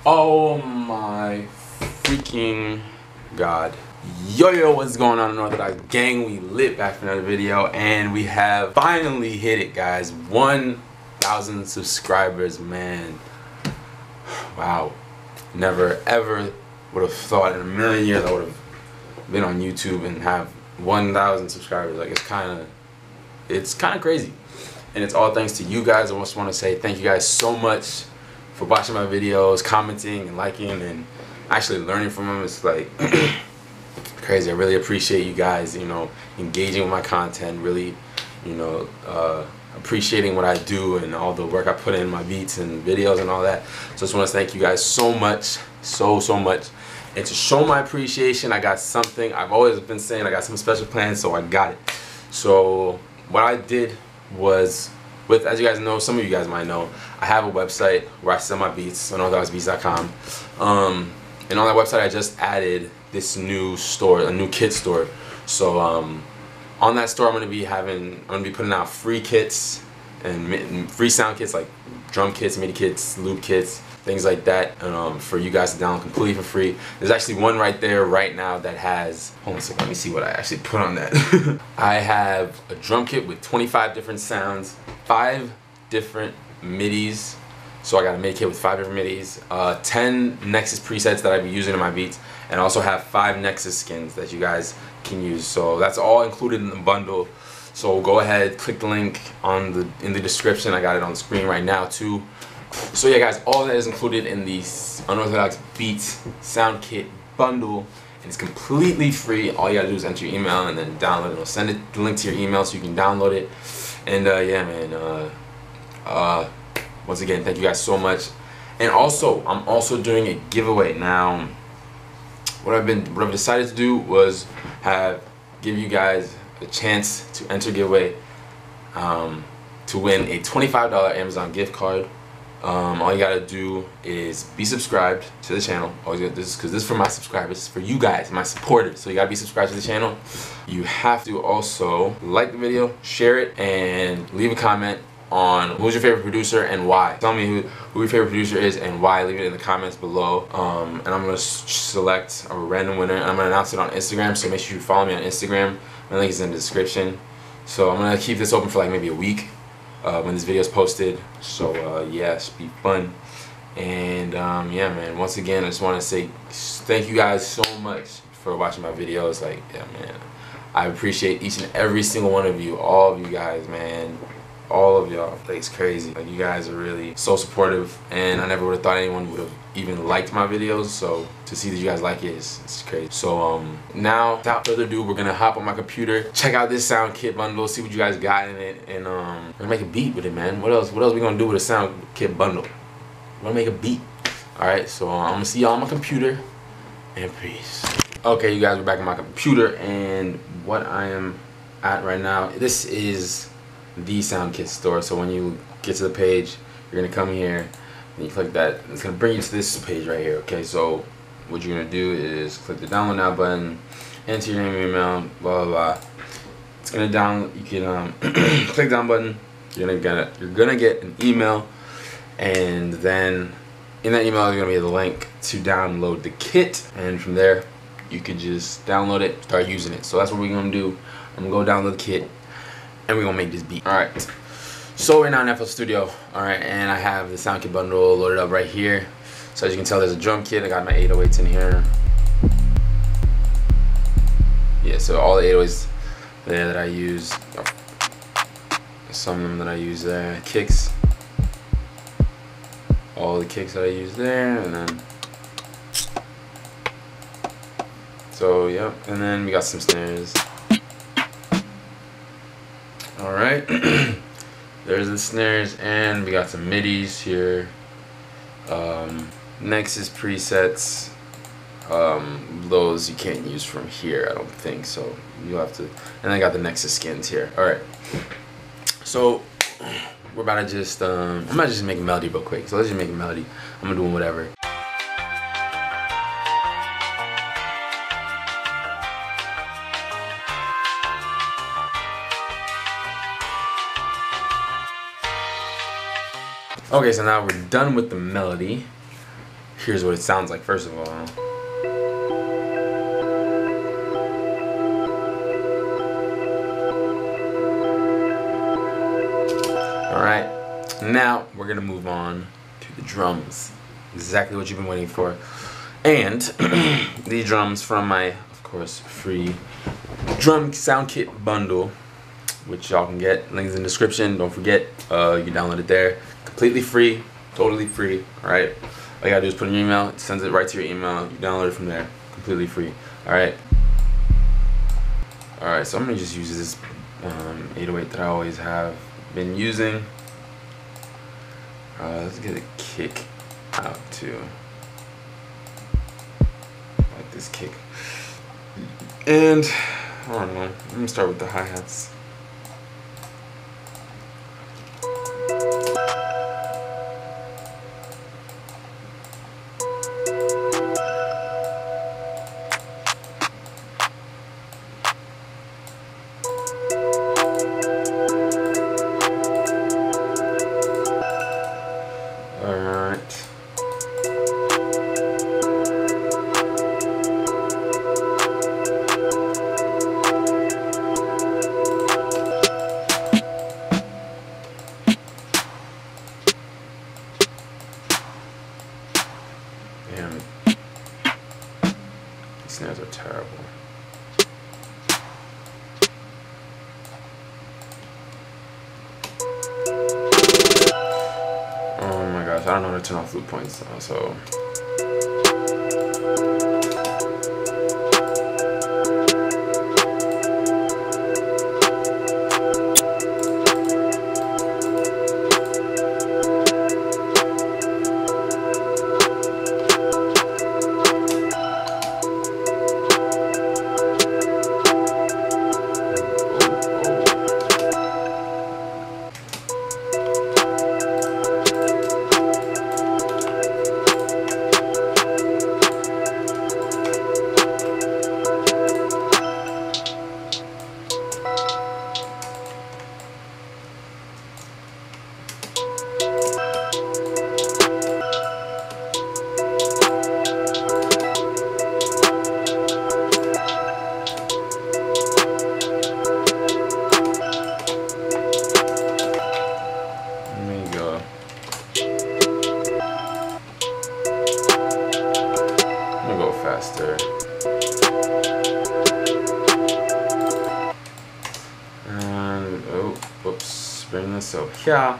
Oh my freaking god. Yo, what's going on, Unorthodox gang? We lit back for another video, and we have finally hit it, guys. 1,000 subscribers, man. Wow. Never ever would have thought in a million years I would have been on YouTube and have 1,000 subscribers. Like, it's kind of crazy, and it's all thanks to you guys. I just want to say thank you guys so much for watching my videos, commenting and liking, and actually learning from them. It's like crazy. I really appreciate you guys, you know, engaging with my content, really, you know, appreciating what I do and all the work I put in my beats and videos and all that. So I just want to thank you guys so much, so much. And to show my appreciation, I got something. I've always been saying I got some special plans, so I got it. So what I did was, as you guys know, some of you guys might know, I have a website where I sell my beats, unorthodoxbeatreviews.com. And on that website, I just added this new store, a new kit store. So on that store, I'm gonna be putting out free kits and free sound kits, like drum kits, MIDI kits, loop kits, things like that, for you guys to download completely for free. There's actually one right there right now that has, hold on a second, let me see what I actually put on that. I have a drum kit with 25 different sounds, 5 different MIDIs. So I got a MIDI kit with 5 different MIDIs, 10 Nexus presets that I be using in my beats, and I also have 5 Nexus skins that you guys can use. So that's all included in the bundle. So go ahead, click the link in the description. I got it on the screen right now too. So yeah, guys, all that is included in the Unorthodox Beatz sound kit bundle, and it's completely free. All you gotta do is enter your email and then download it. It'll send the link to your email so you can download it. And yeah, man. Once again, thank you guys so much. And also, I'm also doing a giveaway now. What I've decided to do was give you guys a chance to enter a giveaway to win a $25 Amazon gift card. All you gotta do is be subscribed to the channel. Because this is for my subscribers, for you guys, my supporters. So you gotta be subscribed to the channel. You have to also like the video, share it, and leave a comment on who's your favorite producer and why. Tell me who your favorite producer is and why. Leave it in the comments below. And I'm gonna select a random winner, and I'm gonna announce it on Instagram. So make sure you follow me on Instagram. My link is in the description. So I'm gonna keep this open for like maybe a week when this video is posted. So yeah, it should be fun. And yeah, man. Once again, I just want to say thank you guys so much for watching my videos. Like, yeah, man. I appreciate each and every single one of you, all of you guys, man. All of y'all. Like, it's crazy. Like, you guys are really so supportive, and I never would have thought anyone would have even liked my videos. So to see that you guys like it, it's crazy. So now, without further ado, we're gonna hop on my computer, check out this sound kit bundle, see what you guys got in it, and we're gonna make a beat with it, man. What else we gonna do with a sound kit bundle? We're gonna make a beat. All right. So I'm gonna see y'all on my computer, and peace. Okay, you guys, we're back on my computer, and what I am at right now, this is the sound kit store. So when you get to the page, you're gonna come here and you click that. It's gonna bring you to this page right here. Okay, so what you're gonna do is click the download now button, enter your name, email, blah blah blah. It's gonna download. You can click down button. You're gonna get an email, and then in that email is gonna be the link to download the kit, and from there you could just download it, start using it. So that's what we're gonna do. I'm gonna go download the kit, and we're gonna make this beat. Alright, so we're now in FL Studio. Alright, and I have the sound kit bundle loaded up right here. So as you can tell, there's a drum kit. I got my 808s in here. Yeah, so all the 808s there that I use. Some of them that I use there. Kicks. All the kicks that I use there, and then so yep, and then we got some snares. Alright, there's the snares, and we got some MIDIs here, Nexus presets. Those you can't use from here, I don't think, so you'll have to, and I got the Nexus skins here. Alright, so we're about to just, I'm about to just make a melody real quick, so let's just make a melody. I'm gonna do whatever. Okay, so now we're done with the melody. Here's what it sounds like first of all. Alright, now we're gonna move on to the drums. Exactly what you've been waiting for. And the drums from my, of course, free drum sound kit bundle, which y'all can get. Links in the description. Don't forget, you can download it there. Completely free, totally free. Alright. All you gotta do is put in your email, it sends it right to your email, you download it from there. Completely free. Alright. Alright, so I'm gonna just use this 808 that I always have been using. Let's get a kick out too. Like this kick. And I don't know, I'm gonna start with the hi-hats. Damn it. These snares are terrible. Oh my gosh, I don't know how to turn off loop points now, so. Faster. And oh, whoops, bring this up here.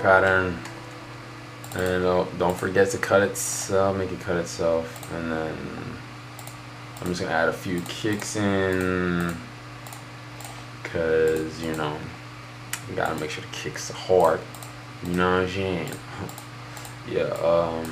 Pattern, and don't forget to cut itself, make it cut itself, and then I'm just gonna add a few kicks in because you know you gotta make sure the kicks are hard, you know what I'm saying? Yeah.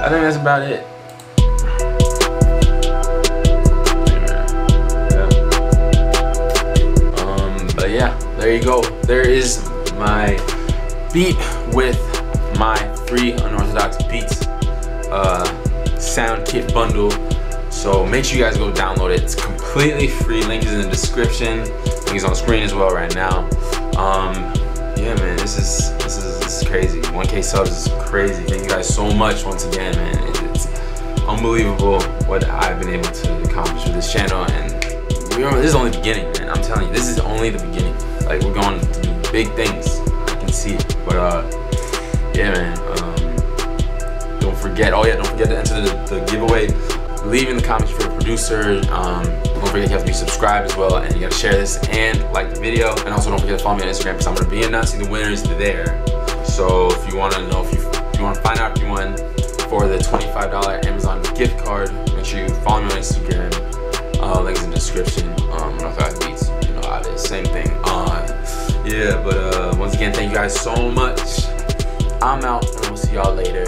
I think that's about it. But yeah, there you go. There is my beat with my free Unorthodox Beatz sound kit bundle. So make sure you guys go download it. It's completely free. Link is in the description. Link is on the screen as well right now. Yeah, man, this is crazy. 1K subs is crazy. Thank you guys so much once again, man. It's unbelievable what I've been able to accomplish with this channel, and this is only the beginning, man. I'm telling you, this is only the beginning. Like, we're going to do big things. I can see it. But yeah, man. Don't forget. Oh yeah, don't forget to enter the giveaway. Leave in the comments if you're a producer. Don't forget you have to be subscribed as well, and you gotta share this and like the video. And also don't forget to follow me on Instagram, because I'm gonna be announcing the winners there. So if you want to know, if you want to find out if you won for the $25 Amazon gift card, make sure you follow me on Instagram. Links in the description. Unorthodox Beatz, you know how it is, same thing. Yeah, but once again, thank you guys so much. I'm out, and we'll see y'all later.